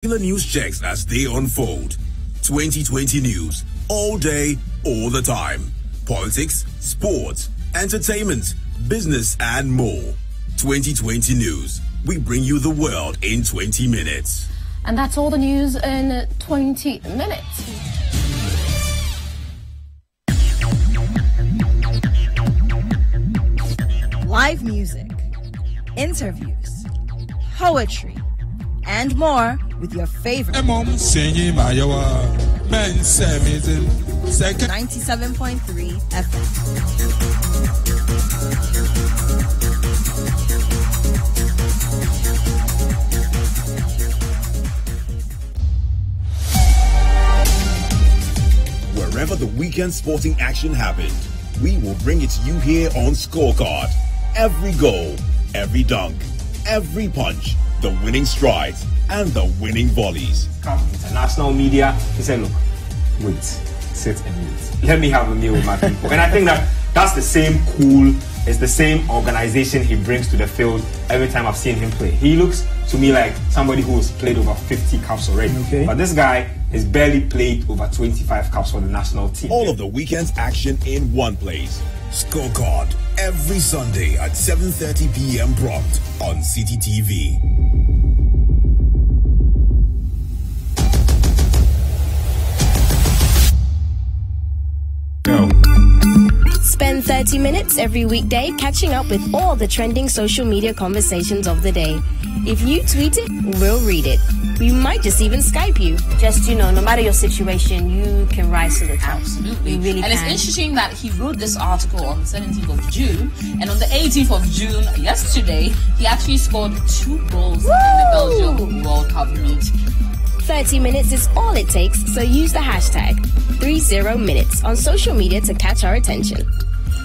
News checks as they unfold. 2020 news, all day, all the time. Politics, sports, entertainment, business, and more. 2020 news. We bring you the world in 20 minutes. And that's all the news in 20 minutes. Live music, interviews, poetry, and more with your favorite 97.3 FM. Wherever the weekend sporting action happened, we will bring it to you here on Scorecard. Every goal, every dunk, every punch, the winning strides, and the winning volleys. Come international media, he said, look, wait, sit and wait. Let me have a meal with my people. And I think that's the same cool, it's the same organization he brings to the field every time I've seen him play. He looks to me like somebody who's played over 50 caps already. Okay. But this guy has barely played over 25 caps for the national team. All of the weekend's action in one place. Scorecard, every Sunday at 7:30 p.m. prompt on City TV. Spend 30 minutes every weekday catching up with all the trending social media conversations of the day. If you tweet it, we'll read it. We might just even Skype you. Just, no matter your situation, you can rise to the top. Absolutely. You really and can. It's interesting that he wrote this article on the 17th of June, and on the 18th of June, yesterday, he actually scored 2 goals in the Belgium World Cup meet. 30 minutes is all it takes, so use the hashtag 30minutes on social media to catch our attention.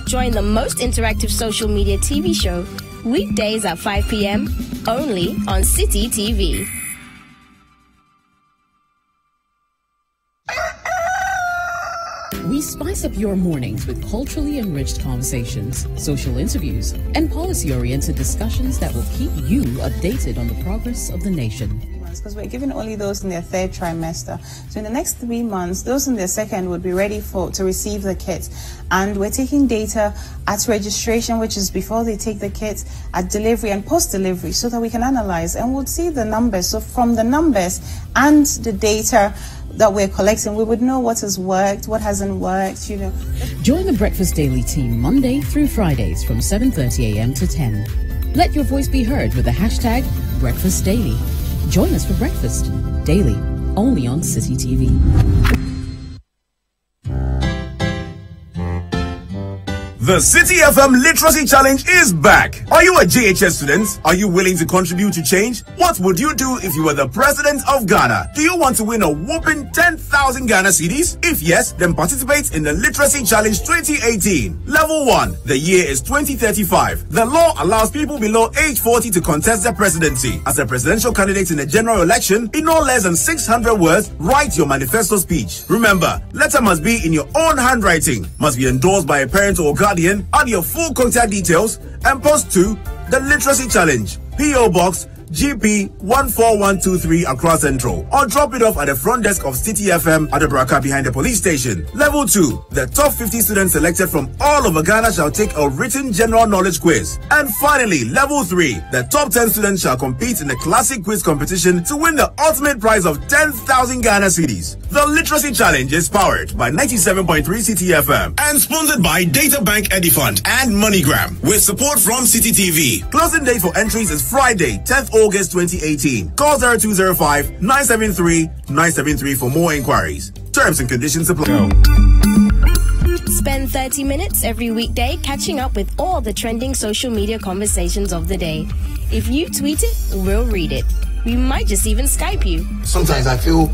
Join the most interactive social media TV show weekdays at 5 p.m. only on City TV. We spice up your mornings with culturally enriched conversations, social interviews, and policy-oriented discussions that will keep you updated on the progress of the nation. Because we're giving only those in their 3rd trimester. So in the next 3 months, those in their 2nd would be ready to receive the kits. And we're taking data at registration, which is before they take the kits, at delivery and post-delivery, so that we can analyze and we'll see the numbers. So from the numbers and the data that we're collecting, we would know what has worked, what hasn't worked, Join the Breakfast Daily team Monday through Fridays from 7:30 a.m. to 10. Let your voice be heard with the hashtag Breakfast Daily. Join us for breakfast daily, only on City TV. The City FM Literacy Challenge is back. Are you a JHS student? Are you willing to contribute to change? What would you do if you were the president of Ghana? Do you want to win a whopping 10,000 Ghana cedis? If yes, then participate in the Literacy Challenge 2018. Level 1. The year is 2035. The law allows people below age 40 to contest the presidency. As a presidential candidate in a general election, in no less than 600 words, write your manifesto speech. Remember, letter must be in your own handwriting, must be endorsed by a parent or guardian. Add your full contact details and post to the Literacy Challenge, P.O. Box GP 14123 Accra Central, or drop it off at the front desk of City FM at the Braka behind the police station. Level 2. The top 50 students selected from all over Ghana shall take a written general knowledge quiz. And finally, Level 3. The top 10 students shall compete in the classic quiz competition to win the ultimate prize of 10,000 Ghana cedis. The Literacy Challenge is powered by 97.3 City FM and sponsored by Data Bank Edifund and MoneyGram with support from City TV. Closing date for entries is Friday, 10th August 2018. Call 0205-973-973 for more inquiries. Terms and conditions apply. Spend 30 minutes every weekday catching up with all the trending social media conversations of the day. If you tweet it, we'll read it. We might just even Skype you. Sometimes I feel,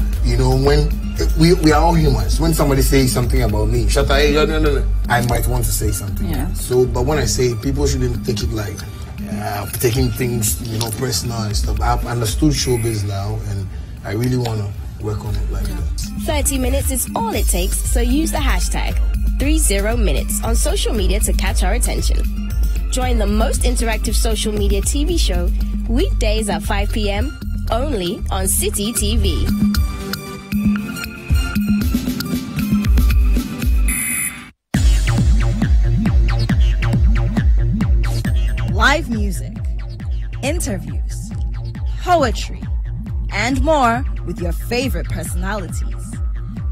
when we are all humans. When somebody says something about me, no, I might want to say something. Yeah. So, but when I say, people shouldn't take it like taking things, personal and stuff. I've understood showbiz now, and I really want to work on it like that. 30 minutes is all it takes, so use the hashtag 30minutes on social media to catch our attention. Join the most interactive social media TV show weekdays at 5 p.m. only on City TV. Live music, interviews, poetry, and more with your favorite personalities.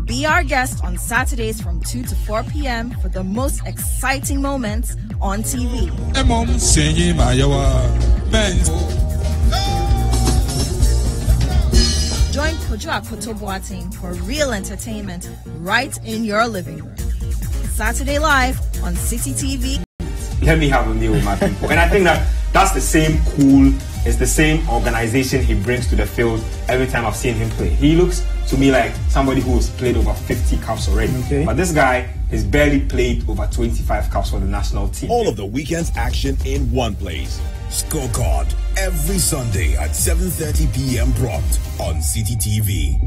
Be our guest on Saturdays from 2 to 4 p.m. for the most exciting moments on TV. Join Kojo Akoto Boateng for real entertainment right in your living room. Saturday Live on City TV. Let me have a meal with my people. And I think that's the same cool, it's the same organization he brings to the field every time I've seen him play. He looks to me like somebody who's played over 50 caps already. Okay. But this guy has barely played over 25 caps for the national team. All of the weekend's action in one place. Scorecard every Sunday at 7:30 p.m. prompt on City TV.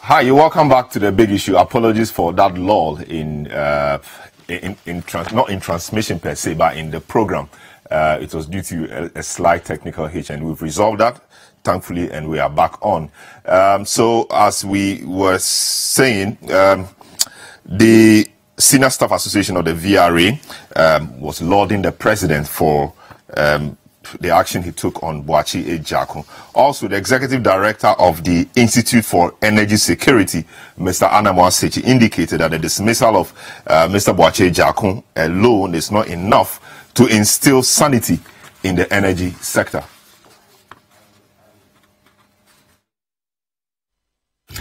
Hi, you're welcome back to the big issue. Apologies for that lull not in transmission per se, but in the program. It was due to a slight technical hitch, and we've resolved that, thankfully, and we are back on. So, as we were saying, the Senior Staff Association of the VRA was lauding the president for the action he took on Boakye Ejiakon. Also, the executive director of the Institute for Energy Security, Mr. Adonoo, indicated that the dismissal of Mr. Boakye Ejiakon alone is not enough to instill sanity in the energy sector.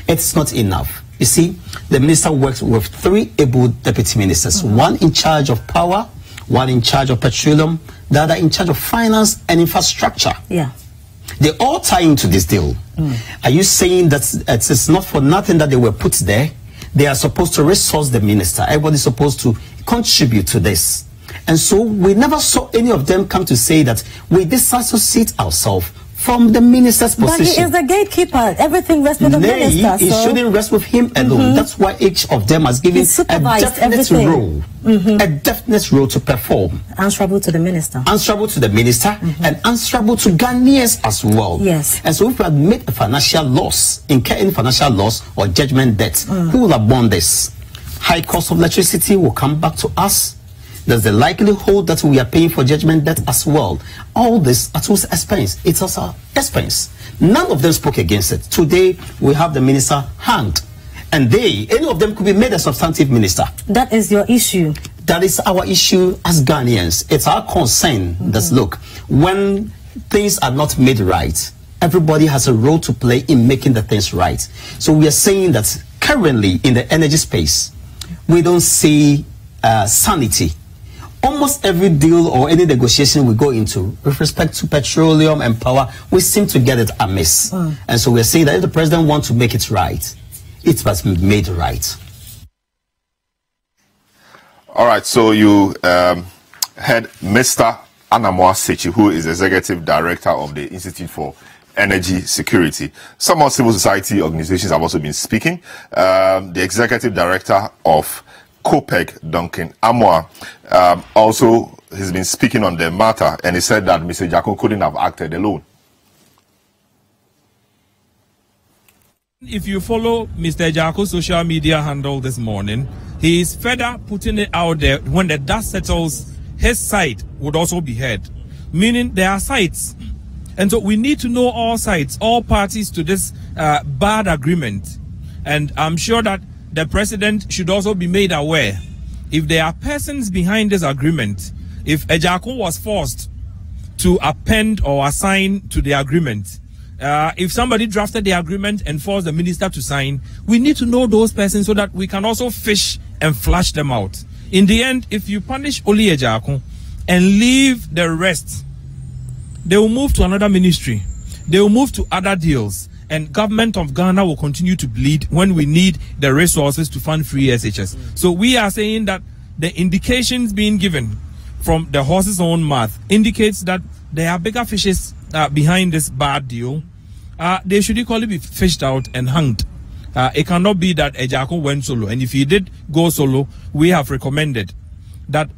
It's not enough. You see, the minister works with 3 able deputy ministers, one in charge of power, one in charge of petroleum, the other in charge of finance and infrastructure. Yeah. They all tie into this deal. Are you saying that it's not for nothing that they were put there? They are supposed to resource the minister. Everybody's supposed to contribute to this. And so we never saw any of them come to say that we disassociate ourselves from the minister's position. But he is the gatekeeper. Everything rests with the minister. It shouldn't rest with him alone. That's why each of them has given a definite role. A definite role to perform. Answerable to the minister. Answerable to the minister and answerable to Ghanaians as well. Yes. And so if we admit a financial loss, incurring financial loss or judgment debt, who will have borne this? High cost of electricity will come back to us. There's the likelihood that we are paying for judgment debt as well. All this at whose expense? It's also expense. None of them spoke against it. Today, we have the minister hanged. And any of them could be made a substantive minister. That is your issue. That is our issue as Ghanaians. It's our concern that, look, when things are not made right, everybody has a role to play in making the things right. So we are saying that currently in the energy space, we don't see sanity. Almost every deal or any negotiation we go into with respect to petroleum and power, we seem to get it amiss. And so we're saying that if the president wants to make it right, it must be made right. All right, so you heard Mr. Adonoo, who is executive director of the Institute for Energy Security. Some more civil society organizations have also been speaking. The executive director of COPEC, Duncan Amoah, also has been speaking on the matter, and he said that Mr. Ejiakon couldn't have acted alone. If you follow Mr. Ejiakon's social media handle this morning, he is further putting it out there when the dust settles, his side would also be heard. Meaning there are sides. And so we need to know all sides, all parties to this bad agreement. And I'm sure that the president should also be made aware if there are persons behind this agreement, if Ejiakon was forced to append or assign to the agreement, if somebody drafted the agreement and forced the minister to sign, we need to know those persons so that we can also fish and flush them out. In the end, if you punish only Ejiakon and leave the rest, they will move to another ministry. They will move to other deals. and government of Ghana will continue to bleed when we need the resources to fund free SHS. So we are saying that the indications being given from the horse's own mouth indicates that there are bigger fishes behind this bad deal. They should equally be fished out and hanged. It cannot be that Ejako went solo, and if he did go solo, we have recommended that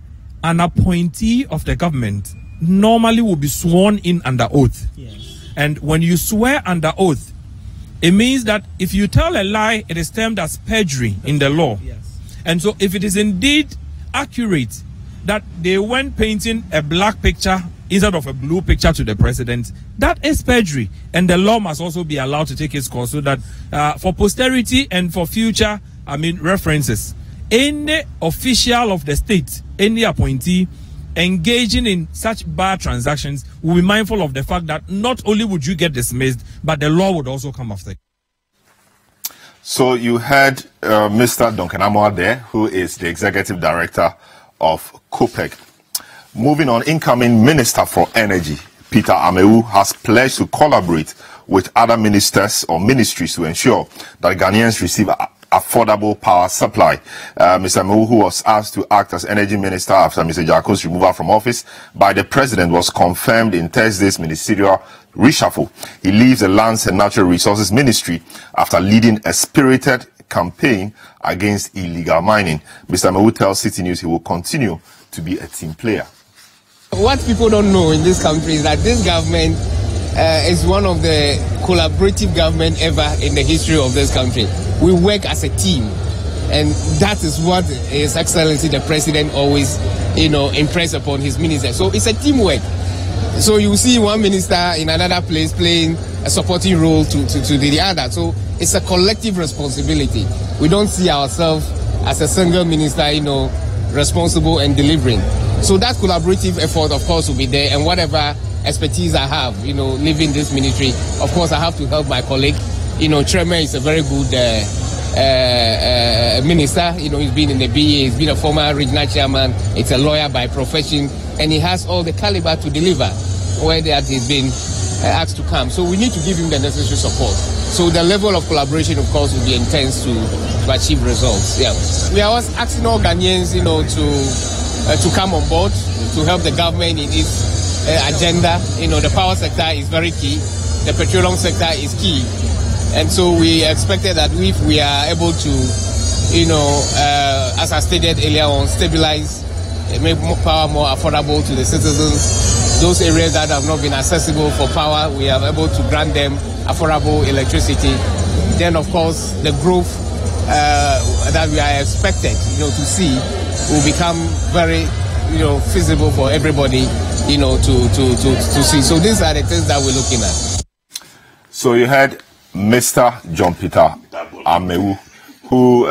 an appointee of the government normally will be sworn in under oath. Yes. And when you swear under oath, it means that if you tell a lie, it is termed as perjury in the law. Yes. And so if it is indeed accurate that they went painting a black picture instead of a blue picture to the president, that is perjury. And the law must also be allowed to take its course so that for posterity and for future, references, any official of the state, any appointee engaging in such bad transactions will be mindful of the fact that not only would you get dismissed, but the law would also come after. So you heard Mr. Duncan Amoah there, who is the executive director of COPEC. Moving on, incoming Minister for Energy, Peter Amewu, has pledged to collaborate with other ministers or ministries to ensure that Ghanaians receive affordable power supply. Mr. Amewu, who was asked to act as energy minister after Mr. Jako's removal from office by the president, was confirmed in Thursday's ministerial reshuffle. He leaves the Lands and Natural Resources Ministry after leading a spirited campaign against illegal mining. Mr. Amewu tells City News he will continue to be a team player. What people don't know in this country is that this government is one of the collaborative government ever in the history of this country. We work as a team, and that is what His Excellency the President always, impress upon his ministers. So it's a teamwork. So you see one minister in another place playing a supporting role to the other. So it's a collective responsibility. We don't see ourselves as a single minister, responsible and delivering. So that collaborative effort, of course, will be there, and whatever expertise I have, leaving this ministry, of course, I have to help my colleague. Chairman is a very good minister. He's been in the BA, he's been a former regional chairman, it's a lawyer by profession, and he has all the caliber to deliver where that he's been asked to come. So we need to give him the necessary support. So the level of collaboration, of course, will be intense to achieve results. Yeah, we are always asking all Ghanaians, to come on board to help the government in its agenda. The power sector is very key. The petroleum sector is key. And so we expected that if we are able to, as I stated earlier on, stabilize, make power more affordable to the citizens, those areas that have not been accessible for power, we are able to grant them affordable electricity. Then, of course, the growth that we are expected, to see will become very, feasible for everybody, to see. So these are the things that we're looking at. So you had Mr. John Peter Amewu, who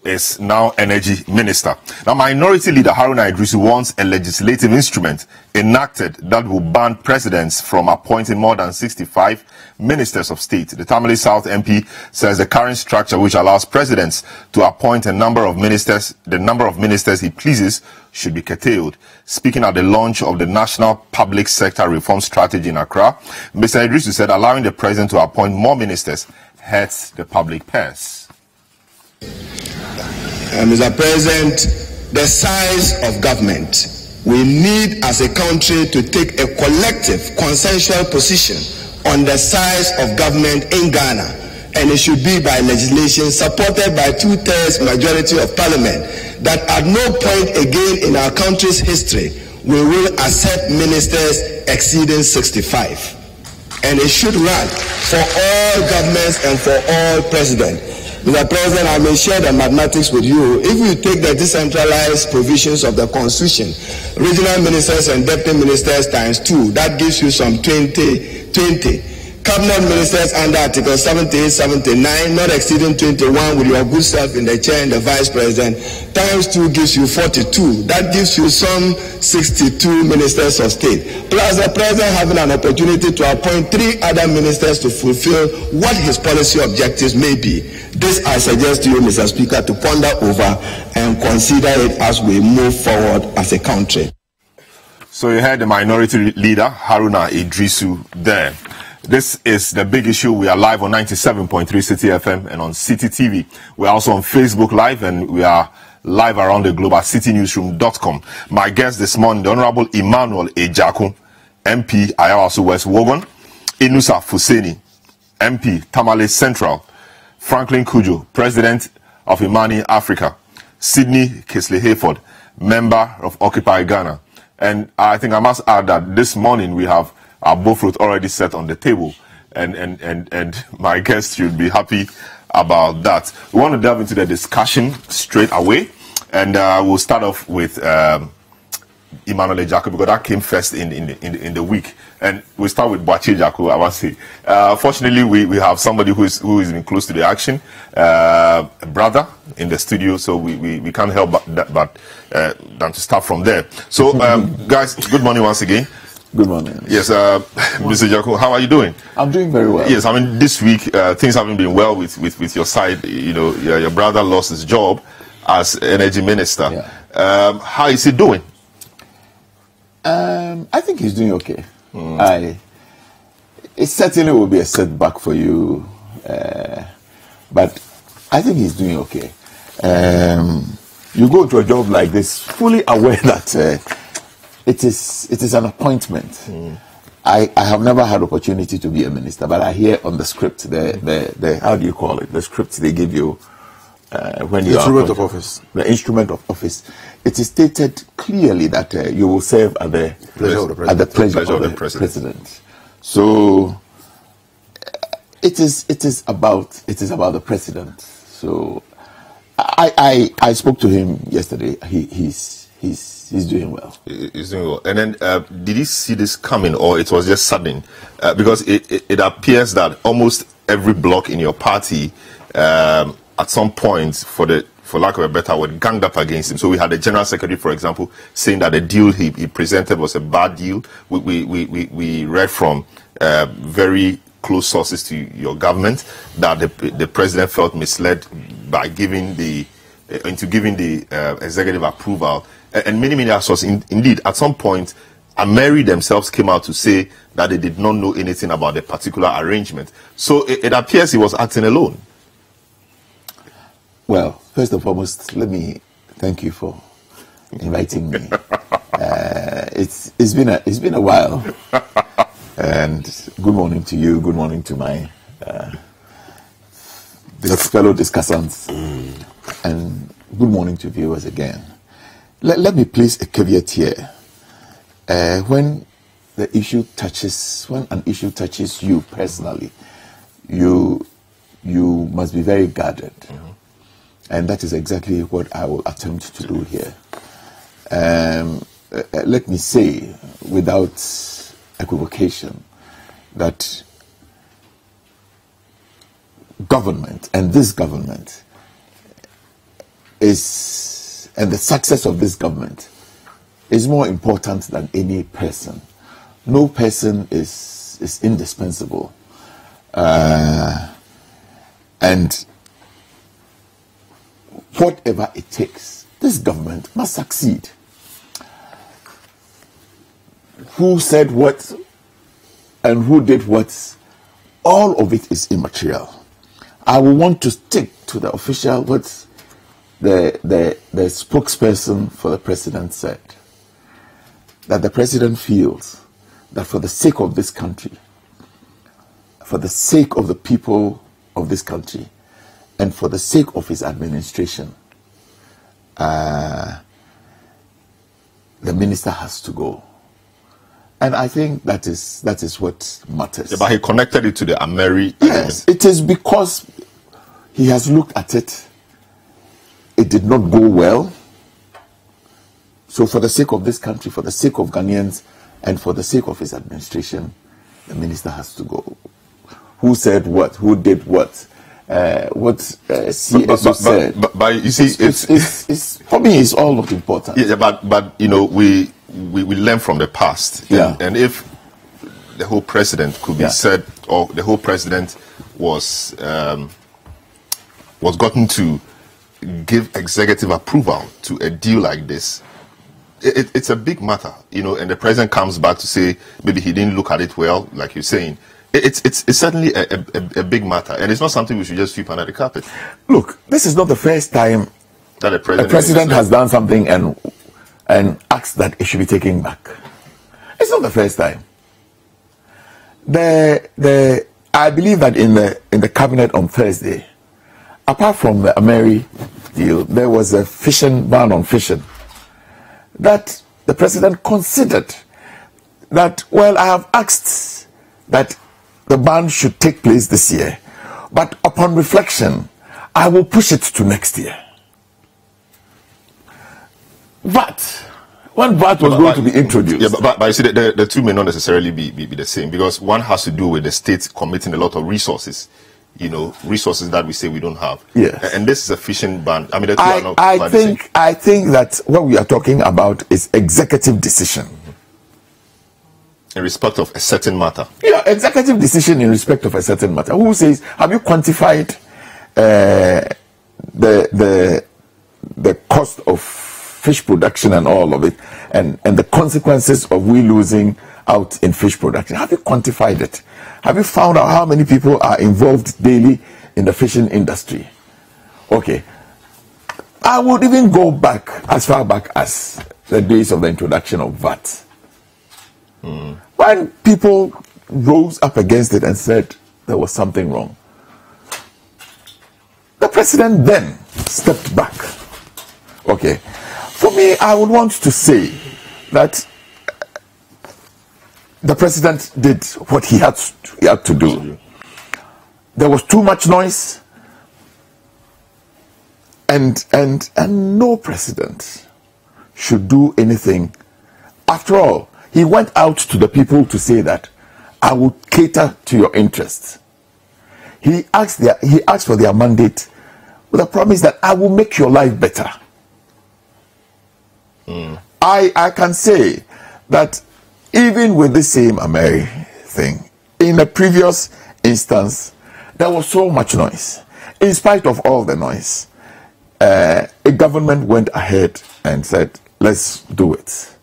is now Energy Minister. Now, Minority Leader Haruna Idrisu wants a legislative instrument enacted that will ban presidents from appointing more than 65 ministers of state. The Tamale South MP says the current structure, which allows presidents to appoint the number of ministers he pleases, should be curtailed. Speaking at the launch of the National Public Sector Reform Strategy in Accra, Mr. Idrisu said allowing the president to appoint more ministers hurts the public purse. Mr. President, the size of government, we need as a country to take a collective consensual position on the size of government in Ghana, and it should be by legislation supported by 2/3 majority of parliament, that at no point again in our country's history we will accept ministers exceeding 65, and it should run for all governments and for all presidents. Mr. President, I may share the mathematics with you. If you take the decentralized provisions of the Constitution, regional ministers and deputy ministers times 2, that gives you some 20. Cabinet ministers under Article 78, 79, not exceeding 21, with your good self in the chair and the vice president, times 2 gives you 42. That gives you some 62 ministers of state. Plus the president having an opportunity to appoint 3 other ministers to fulfill what his policy objectives may be. This I suggest to you, Mr. Speaker, to ponder over and consider it as we move forward as a country. So you heard the Minority Leader Haruna Idrisu there. This is The Big Issue. We are live on 97.3 City FM and on City TV. We are also on Facebook Live, and we are live around the globe at citynewsroom.com. My guest this morning, the Honorable Emmanuel Ejaku, MP, Ayawaso West Wogon, Inusa Fuseni, MP, Tamale Central, Franklin Kujo, President of Imani Africa, Sydney Kisley Hayford, member of Occupy Ghana. And I think I must add that this morning we have our bullfruit already set on the table, and my guest should be happy about that. We want to delve into the discussion straight away, and we'll start off with Emmanuel Ejaku, because that came first in the week, and we'll start with Boachi Ejaku. I must say, fortunately, we have somebody who is been close to the action, a brother in the studio, so we can't help but than to start from there. So, guys, good morning once again. Good morning. Yes, Mr. Ejaku, how are you doing? I'm doing very well. Yes, I mean, this week things haven't been well with your side. You know, your brother lost his job as energy minister. Yeah. How is he doing? I think he's doing okay. It certainly will be a setback for you, but I think he's doing okay. You go to a job like this fully aware that it is an appointment. I have never had opportunity to be a minister, but I hear on the script, the how do you call it? The script they give you when you instrument of office. The instrument of office. It is stated clearly that you will serve at the pleasure of the president. So it is about the president. So I spoke to him yesterday. He's doing well. He's doing well. And then, did he see this coming, or it was just sudden? Because it appears that almost every bloc in your party, at some point, for lack of a better word, ganged up against him. So we had the general secretary, for example, saying that the deal he presented was a bad deal. We read from very close sources to your government that the president felt misled by giving the executive approval. And many other sources. Indeed, at some point, Ameri themselves came out to say that they did not know anything about the particular arrangement. So it appears he was acting alone. Well, first and foremost, let me thank you for inviting me. It's been a while, and good morning to you. Good morning to my fellow discussants, and good morning to viewers again. Let me place a caveat here. When an issue touches you personally, you must be very guarded. And that is exactly what I will attempt to do here. Let me say, without equivocation, that government, and this government, and the success of this government is more important than any person. No person is indispensable. And whatever it takes, this government must succeed. Who said what and who did what, all of it is immaterial. I will want to stick to the official, what the spokesperson for the president said, that the president feels that for the sake of this country, for the sake of the people of this country, and for the sake of his administration, the minister has to go. And I think that is what matters. Yeah, but he connected it to the Ameri. Yes, it is because he has looked at it. It did not go well. So for the sake of this country, for the sake of Ghanaians, and for the sake of his administration, the minister has to go. Who said what? Who did what? What CSO said. But you see, it's for me, it's all not important. Yeah, but you know, we learn from the past. Yeah. And if the whole president could be said, or the whole president was gotten to give executive approval to a deal like this, it's a big matter, you know, and the president comes back to say maybe he didn't look at it well, like you're saying. It's certainly a big matter, and it's not something we should just sweep under the carpet. Look, this is not the first time that a president has done something and asked that it should be taken back. It's not the first time. I believe that in the cabinet on Thursday, apart from the Ameri deal, there was a ban on fishing that the president considered that, well, I have asked that the ban should take place this year, but upon reflection, I will push it to next year. VAT. When VAT was going to be introduced. Yeah, but you see, the two may not necessarily be the same, because one has to do with the state committing a lot of resources, resources that we say we don't have. Yes. And this is a fishing ban. I mean, the two are not I think that what we are talking about is executive decision. In respect of a certain matter. Yeah, executive decision in respect of a certain matter. Who says, have you quantified the cost of fish production and all of it, and the consequences of we losing out in fish production? Have you quantified it? Have you found out how many people are involved daily in the fishing industry? Okay. I would even go back as far back as the days of the introduction of VAT. When people rose up against it and said there was something wrong, the president then stepped back. Okay. For me, I would want to say that the president did what he had to do. There was too much noise, and no president should do anything. After all, he went out to the people to say that I will cater to your interests. He asked for their mandate with a promise that I will make your life better. I can say that even with the same Ameri thing, in the previous instance, there was so much noise. In spite of all the noise, a government went ahead and said, let's do it.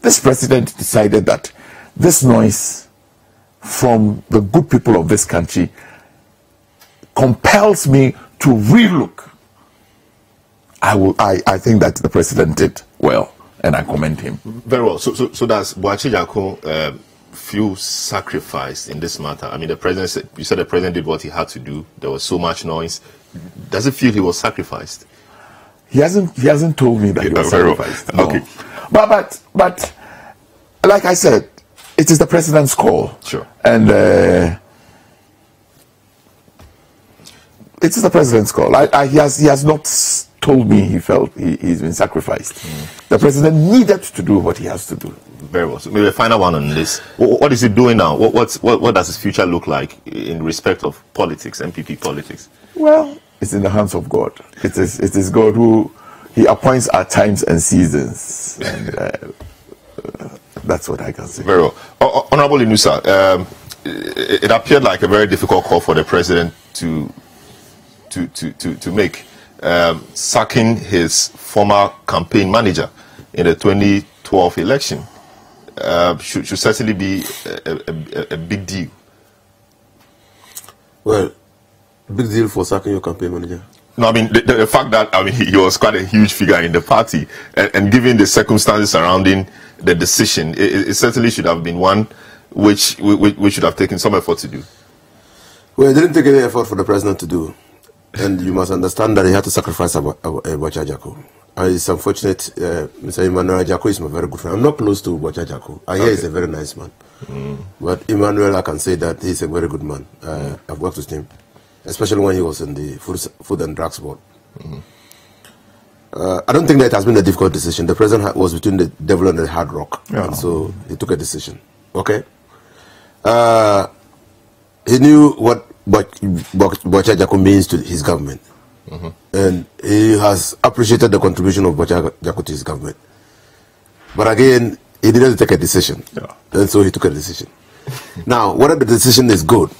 This president decided that this noise from the good people of this country compels me to relook. I think that the president did well, and I commend him. Very well. So does Boakye Agyarko feel sacrificed in this matter? I mean, the president, you said the president did what he had to do. There was so much noise. Does it feel he was sacrificed? He hasn't told me that he was sacrificed. No. Okay. But like I said, it is the president's call. Sure. And it is the president's call. He has not told me he felt he's been sacrificed. The president needed to do what he has to do. Very well. So maybe a final one on this. What is he doing now? What does his future look like in respect of politics, MPP politics? Well, it's in the hands of God. It is God who he appoints at times and seasons. And that's what I can say. Very well. Honorable Inusa, it appeared like a very difficult call for the president to make, sacking his former campaign manager in the 2012 election. Should certainly be a big deal. Well, big deal for sacking your campaign manager? No, I mean, the fact that he was quite a huge figure in the party, and given the circumstances surrounding the decision, it certainly should have been one which we should have taken some effort to do. Well, it didn't take any effort for the president to do. And you must understand that he had to sacrifice Boakye Agyarko. It's unfortunate. Mr. Emmanuel Agyarko is my very good friend. I'm not close to Boakye Agyarko. I hear he's a very nice man. But Emmanuel, I can say that he's a very good man. I've worked with him, especially when he was in the Food and Drugs Board. I don't think that it has been a difficult decision. The president was between the devil and the hard rock. And so he took a decision. Okay? He knew what Boakye Agyarko means to his government. And he has appreciated the contribution of Boakye Agyarko to his government. But again, he needed to take a decision. And so he took a decision. Now, whether the decision is good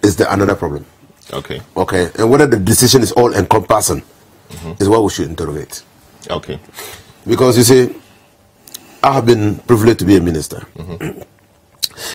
is another problem. Okay. Okay. And whether the decision is all encompassing is what we should interrogate. Okay. Because you see, I have been privileged to be a minister.